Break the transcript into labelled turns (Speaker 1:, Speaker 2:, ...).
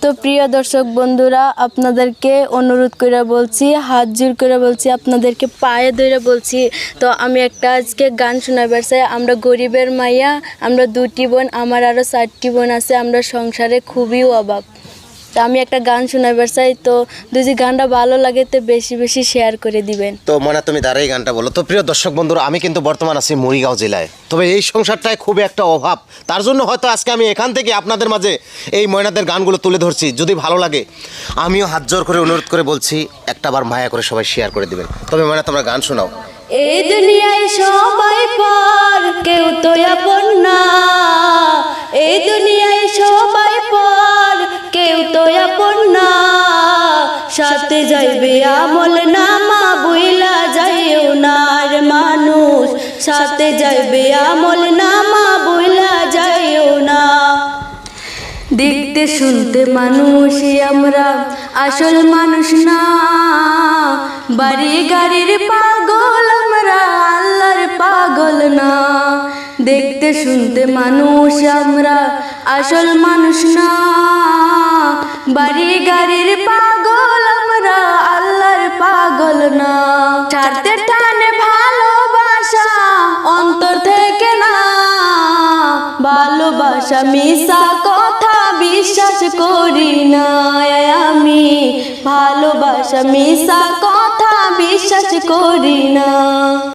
Speaker 1: তো প্রিয় দর্শক বন্ধুরা, আপনাদেরকে অনুরোধ করে বলছি, হাত জোর করে বলছি, আপনাদেরকে পায়ে ধরে বলছি। তো আমি একটা আজকে গান শোনাবার চাই। আমরা গরিবের মাইয়া, আমরা 2টি বোন, আমার আরও 4টি বোন আছে, আমরা সংসারে খুবই অভাব। তো আমি একটা গান শোনাবার চাই। তো যদি গানটা ভালো লাগে তো বেশি বেশি শেয়ার করে দিবেন।
Speaker 2: তো মনে তুমি দাঁড়াই গানটা বলো। তো প্রিয় দর্শক বন্ধুরা, আমি কিন্তু বর্তমান আছি মরিগাঁও জেলায়। তবে এই সংসারটায় খুবই একটা অভাব, তার জন্য হয়তো আজকে আমি এখান থেকে আপনাদের মাঝে এই ময়নাদের গানগুলো তুলে ধরছি। যদি ভালো লাগে আমিও হাত জোর করে অনুরোধ করে বলছি, একটাবার মায়া করে সবাই শেয়ার করে দিবেন। তবে ময়না তোমরা গান শোনাও।
Speaker 1: এই দুনিয়ায় সবাই পর, কেউ তো আপন না। এই দুনিয়ায় সবাই পর, কেউ তো আপন না। সাথে যাইবে আমল নামা, বুইলা যাইও না রে মানুষ। সাথে যাইবে আমল নামা, বুইলা যাইও না। দেখতে শুনতে মানুষই আমরা, আসল মানুষ না। বাড়ি গাড়ির পাগল আমরা, আল্লাহর পাগল না। দেখতে শুনতে মানুষ আমরা, আসল মানুষ না। বাড়ি গাড়ির পাগল আমরা, আল্লাহর পাগল না। ছাড়তে টানে ভালোবাসা অন্তর থেকে না। ভালোবাসা মিশা কথা বিশ্বাস করি না আমি। ভালোবাসা মিশা কথা বিশ্বাস করি না।